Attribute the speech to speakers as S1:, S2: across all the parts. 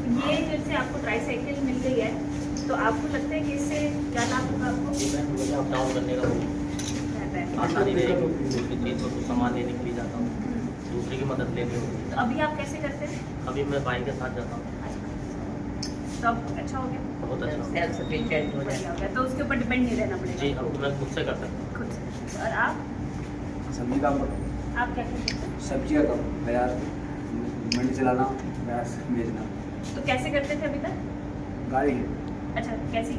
S1: ये जैसे आपको ट्राईसाइकिल मिल गई है, तो आपको लगता है कि इससे क्या लाभ होगा आपको?
S2: मुझे अप डाउन करने का
S1: रहता है।
S2: आसानी रहेगी। दूसरी चीज़ को कुछ सामान लेने के लिए जाता हूँ, दूसरे की मदद लेनी होती
S1: तो अभी आप कैसे करते हैं?
S2: है। अभी मैं बाइक के साथ जाता हूँ।
S1: तो अब अच्छा हो गया,
S2: बहुत अच्छा होता है।
S3: सेल्फ सफिशिएंट हो
S1: बढ़िया
S3: जाए।
S1: हो गया, तो उसके ऊपर डिपेंड नहीं रहना
S2: जी,
S1: पड़ेगा
S2: अब मैं खुद से कर सकता हूँ।
S1: खुद से। और आप
S4: सब्जी का
S1: आप क्या करते हैं?
S4: सब्जी का काम बाजार मंडी चलाना, बाजार बेचना,
S1: तो कैसे करते थे अभी तक?
S4: गाड़ी
S1: अच्छा, कैसी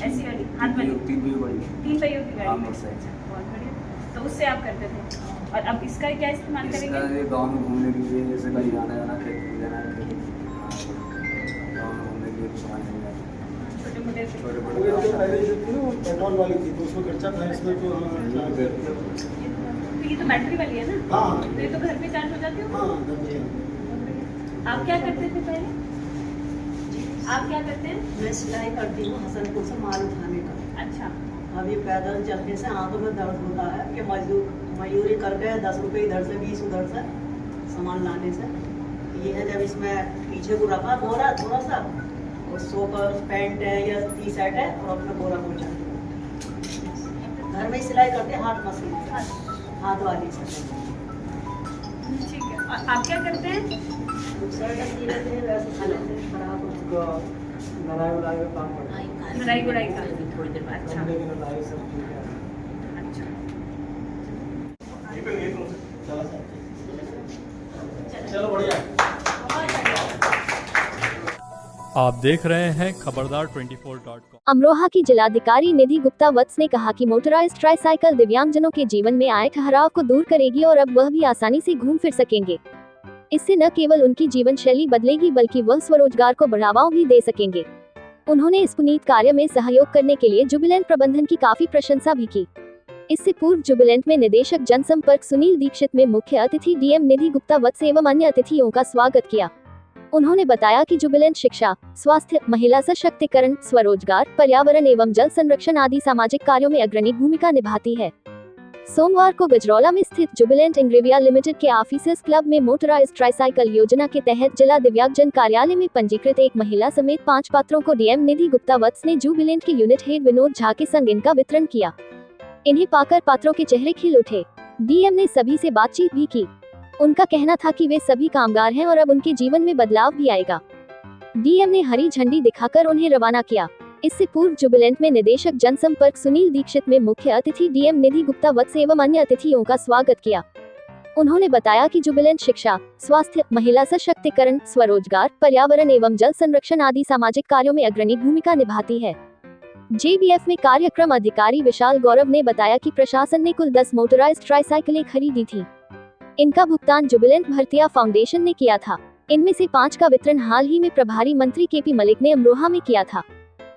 S1: ऐसी वाली हाथ वाली?
S4: तीन भी बड़ी
S1: 3 पहियों की
S4: हाँ,
S1: गाड़ी?
S4: मोटरसाइकिल।
S1: बहुत बढ़िया। तो उससे आप करते थे, और अब इसका क्या इस्तेमाल
S4: इसका
S1: करेंगे?
S4: ये गाँव में घूमने के लिए, जैसे कहीं आना जाना, खेत में जाना है, गाँव में घूमने के लिए सामान मिल जाता है।
S1: छोटे मोटे
S4: छोटे
S5: वो
S4: बड़े
S5: इसके पहले जो थी ना वो पेट्रोल वाली थी, तो उसमें खर्चा था, इसमें तो
S1: तो ये तो बैटरी वाली है ना?
S5: हाँ
S1: तो ये तो घर पे चार्ज हो जाती हो?
S5: हाँ दबे।
S1: आप क्या करते थे पहले? आप क्या करते हैं?
S3: मैं सिलाई करती हूँ हसनपुर से माल उठाने का।
S1: अच्छा,
S3: अभी पैदल चलने से हाथों में दर्द होता है कि मजदूरी करके 10 रुपये इधर से 20 उधर से सामान लाने से। ये है जब इसमें पीछे को रखा बोरा थोड़ा सा, और 100 का पैंट है या टी शर्ट है, और अपना बोरा पहुँचा घर में ही सिलाई करते हैं, हाथ मशीन से, हाथ वाली से।
S1: ठीक है। और आप क्या करते हैं?
S3: शर्ट सी लेते हैं, वैसे खा लेते हैं, खराब हो
S5: लड़ाई वड़ाई का काम करता है।
S1: लड़ाई गुड़ाई का?
S3: थोड़ी देर बाद।
S1: अच्छा
S5: कपड़े की लड़ाई सब ठीक है।
S1: अच्छा।
S5: चलो बढ़िया।
S1: बहुत बढ़िया।
S6: आप देख रहे हैं खबरदार 24.com।
S7: अमरोहा की जिलाधिकारी निधि गुप्ता वत्स ने कहा कि मोटराइज्ड ट्राईसाइकिल दिव्यांगजनों के जीवन में आए ठहराव को दूर करेगी और अब वह भी आसानी से घूम फिर सकेंगे। इससे न केवल उनकी जीवन शैली बदलेगी बल्कि वह स्वरोजगार को बढ़ावा भी दे सकेंगे। उन्होंने इस पुनीत कार्य में सहयोग करने के लिए जुबिलेंट प्रबंधन की काफी प्रशंसा भी की। इससे पूर्व जुबिलेंट में निदेशक जनसंपर्क सुनील दीक्षित में मुख्य अतिथि डीएम निधि गुप्ता वत्स एवं अन्य अतिथियों का स्वागत किया। उन्होंने बताया कि जुबिलेंट शिक्षा, स्वास्थ्य, महिला सशक्तिकरण, स्वरोजगार, पर्यावरण एवं जल संरक्षण आदि सामाजिक कार्यों में अग्रणी भूमिका निभाती है। सोमवार को गजरौला में स्थित जुबिलेंट इंग्रेविया लिमिटेड के ऑफिसर्स क्लब में मोटराइज्ड ट्राईसाइकिल योजना के तहत जिला दिव्यांगजन कार्यालय में पंजीकृत एक महिला समेत 5 पात्रों को डीएम निधि गुप्ता वत्स ने जुबिलेंट के यूनिट हेड विनोद झा के संग इनका वितरण किया। इन्हें पाकर पात्रों के चेहरे खिल उठे। डीएम ने सभी से बातचीत भी की। उनका कहना था कि वे सभी कामगार हैं और अब उनके जीवन में बदलाव भी आएगा। डीएम ने हरी झंडी दिखाकर उन्हें रवाना किया। इससे पूर्व जुबिलेंट में निदेशक जनसंपर्क सुनील दीक्षित में मुख्य अतिथि डीएम निधि गुप्ता वत्स एवं अन्य अतिथियों का स्वागत किया। उन्होंने बताया कि जुबिलेंट शिक्षा, स्वास्थ्य, महिला सशक्तिकरण, स्वरोजगार, पर्यावरण एवं जल संरक्षण आदि सामाजिक कार्यों में अग्रणी भूमिका निभाती है। जेबीएफ में कार्यक्रम अधिकारी विशाल गौरव ने बताया कि प्रशासन ने कुल 10 मोटराइज्ड ट्राईसाइकिलें खरीदी थी। इनका भुगतान जुबिलेंट भरतिया फाउंडेशन ने किया था। इनमें से 5 का वितरण हाल ही में प्रभारी मंत्री केपी मलिक ने अमरोहा में किया था।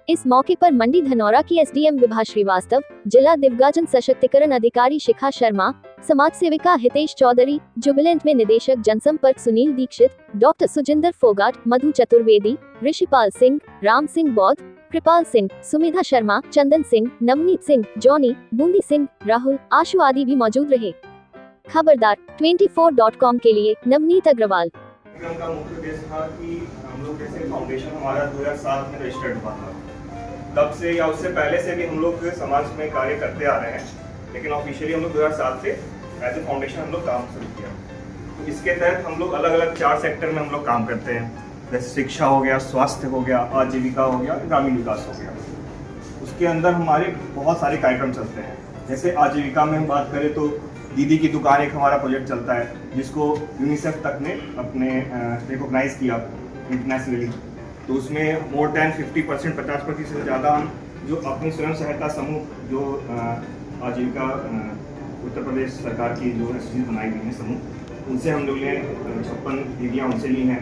S7: इस मौके पर मंडी धनौरा की एसडीएम विभा श्रीवास्तव, जिला दिव्यांगजन सशक्तिकरण अधिकारी शिखा शर्मा, समाज सेविका हितेश चौधरी, जुबिलेंट में निदेशक जनसंपर्क सुनील दीक्षित, डॉक्टर सुजिंदर फोगाट, मधु चतुर्वेदी, ऋषिपाल सिंह, राम सिंह बौद्ध, कृपाल सिंह, सुमिधा शर्मा, चंदन सिंह, नवनीत सिंह, जॉनी, बूंदी सिंह, राहुल, आशु आदि भी मौजूद रहे। खबरदार 24.com के लिए नवनीत अग्रवाल।
S8: कार्यक्रम का मुख्य उद्देश्य था कि हम लोग जैसे फाउंडेशन हमारा 2007 में रजिस्टर्ड हुआ था, तब से या उससे पहले से भी हम लोग समाज में कार्य करते आ रहे हैं, लेकिन ऑफिशियली हम लोग 2007 से एज ए फाउंडेशन हम लोग काम शुरू किया। तो इसके तहत हम लोग अलग अलग 4 सेक्टर में हम लोग काम करते हैं, जैसे शिक्षा हो गया, स्वास्थ्य हो गया, आजीविका हो गया, ग्रामीण विकास हो गया। उसके अंदर हमारे बहुत सारे कार्यक्रम चलते हैं। जैसे आजीविका में हम बात करें तो दीदी की दुकान एक हमारा प्रोजेक्ट चलता है, जिसको यूनिसेफ तक ने अपने रिकॉग्नाइज किया इंटरनेशनली। तो उसमें मोर देन 50%, 50% से ज़्यादा हम जो अपनी स्वयं सहायता समूह जो आजीविका उत्तर प्रदेश सरकार की जो एसोसिएशन बनाई हुई है समूह, उनसे हम लोग ने 56 दीदियाँ उनसे ली हैं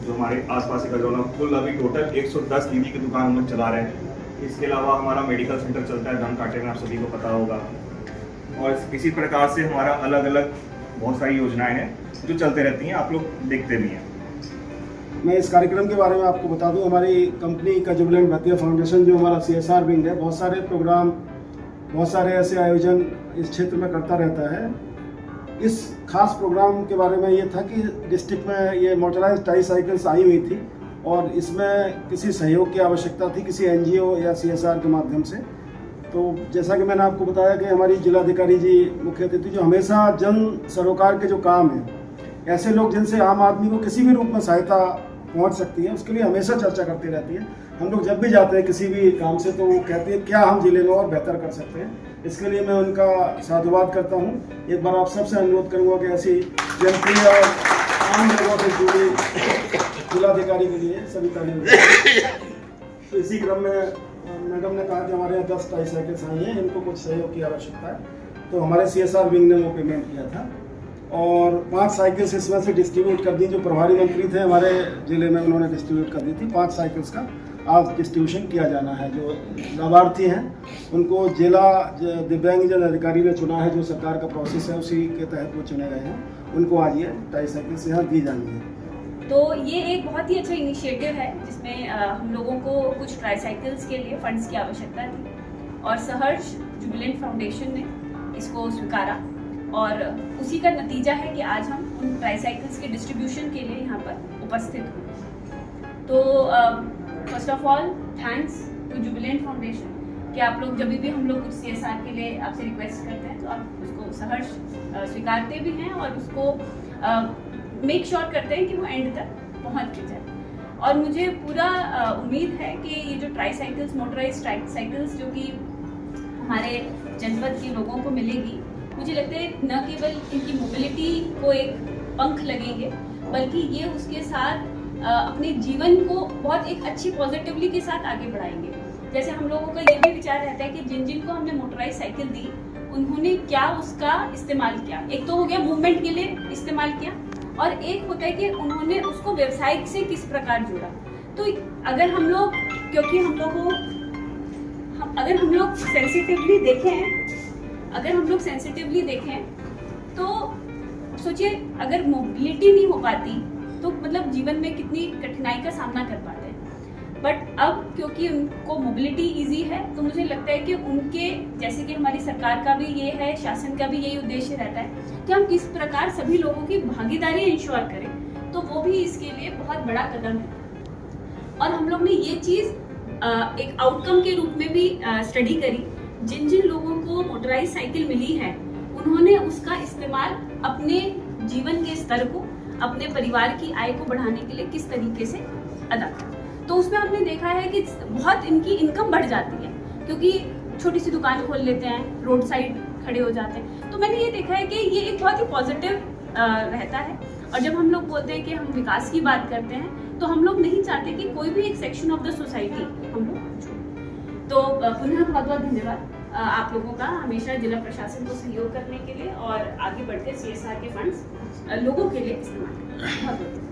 S8: जो हमारे आसपास के गजरौला। कुल अभी टोटल 110 दीदी की दुकान हम लोग चला रहे हैं। इसके अलावा हमारा मेडिकल सेंटर चलता है धन कांटे में, आप सभी को पता होगा। और इसी प्रकार से हमारा अलग अलग बहुत सारी योजनाएं हैं जो चलते रहती हैं, आप लोग देखते भी हैं।
S5: मैं इस कार्यक्रम के बारे में आपको बता दूं, हमारी कंपनी का जुबिलेंट भरतिया फाउंडेशन जो हमारा CSR विंग है, बहुत सारे प्रोग्राम, बहुत सारे ऐसे आयोजन इस क्षेत्र में करता रहता है। इस खास प्रोग्राम के बारे में ये था कि डिस्ट्रिक्ट में ये मोटराइज्ड ट्राईसाइकिल्स आई हुई थी और इसमें किसी सहयोग की आवश्यकता थी, किसी NGO या CSR के माध्यम से। तो जैसा कि मैंने आपको बताया कि हमारी जिलाधिकारी जी मुख्य अतिथि जो हमेशा जन सरोकार के जो काम हैं, ऐसे लोग जिनसे आम आदमी को किसी भी रूप में सहायता पहुंच सकती है, उसके लिए हमेशा चर्चा करती रहती है। हम लोग जब भी जाते हैं किसी भी काम से तो वो कहते हैं क्या हम जिले में और बेहतर कर सकते हैं। इसके लिए मैं उनका साधुवाद करता हूं। एक बार आप सबसे अनुरोध करूंगा कि ऐसी जनप्रिय और आम लोगों से जुड़ी जिलाधिकारी के लिए सभी तालियां। तो इसी क्रम में मैडम ने कहा कि हमारे यहाँ 10 ट्राईसाइकिल्स आई हैं, इनको कुछ सहयोग की आवश्यकता है, तो हमारे CSR विंग ने वो पेमेंट किया था और 5 साइकिल्स इसमें से डिस्ट्रीब्यूट कर दी। जो प्रभारी मंत्री थे हमारे जिले में, उन्होंने डिस्ट्रीब्यूट कर दी थी। 5 साइकिल्स का आज डिस्ट्रीब्यूशन किया जाना है। जो लाभार्थी हैं उनको जिला दिव्यांगजन अधिकारी ने चुना है, जो सरकार का प्रोसेस है उसी के तहत वो चुने गए हैं। उनको आज ये ट्राईसाइकिल्स यहाँ दी जानी है।
S1: तो ये एक बहुत ही अच्छा इनिशिएटिव है जिसमें हम लोगों को कुछ ट्राईसाइकिल्स के लिए फंड्स की आवश्यकता थी और सहर्ष जुबिलेंट फाउंडेशन ने इसको स्वीकारा और उसी का नतीजा है कि आज हम उन ट्राईसाइकिल्स के डिस्ट्रीब्यूशन के लिए यहाँ पर उपस्थित हुए। तो first of all thanks to Jubilant Foundation कि आप लोग जब भी हम लोग कुछ CSR के लिए आपसे रिक्वेस्ट करते हैं तो आप उसको सहर्ष स्वीकारते भी हैं और उसको मेक श्योर करते हैं कि वो एंड तक पहुंच जाए। और मुझे पूरा उम्मीद है कि ये जो ट्राईसाइकिल्स, मोटराइज्ड ट्राईसाइकिल्स जो कि हमारे जनपद के लोगों को मिलेगी, मुझे लगता है न केवल इनकी मोबिलिटी को एक पंख लगेंगे बल्कि ये उसके साथ अपने जीवन को बहुत एक अच्छी पॉजिटिवली के साथ आगे बढ़ाएंगे। जैसे हम लोगों का ये भी विचार रहता है कि जिन जिनको हमने मोटराइज साइकिल दी उन्होंने क्या उसका इस्तेमाल किया। एक तो हो गया मूवमेंट के लिए इस्तेमाल किया और एक होता है कि उन्होंने उसको व्यवसाय से किस प्रकार जोड़ा। तो अगर हम लोग, क्योंकि अगर हम लोग सेंसिटिवली देखें तो सोचिए अगर मोबिलिटी नहीं हो पाती तो मतलब जीवन में कितनी कठिनाई का सामना कर पाते हैं। बट अब क्योंकि उनको मोबिलिटी इजी है तो मुझे लगता है कि उनके, जैसे कि हमारी सरकार का भी ये है, शासन का भी यही उद्देश्य रहता है कि हम किस प्रकार सभी लोगों की भागीदारी इंश्योर करें, तो वो भी इसके लिए बहुत बड़ा कदम है। और हम लोग ने ये चीज़ एक आउटकम के रूप में भी स्टडी करी। जिन जिन लोगों को मोटराइज साइकिल मिली है उन्होंने उसका इस्तेमाल अपने जीवन के स्तर को, अपने परिवार की आय को बढ़ाने के लिए किस तरीके से अदा किया। तो उसमें हमने देखा है कि बहुत इनकी इनकम बढ़ जाती है क्योंकि छोटी सी दुकान खोल लेते हैं, रोड साइड खड़े हो जाते हैं। तो मैंने ये देखा है कि ये एक बहुत ही पॉजिटिव रहता है। और जब हम लोग बोलते हैं कि हम विकास की बात करते हैं तो हम लोग नहीं चाहते कि कोई भी एक सेक्शन ऑफ द सोसाइटी हम लोग छोड़ें। तो पुनः बहुत बहुत धन्यवाद आप लोगों का हमेशा जिला प्रशासन को सहयोग करने के लिए और आगे बढ़ते CSR के फंड्स लोगों के लिए इस्तेमाल करने। बहुत बहुत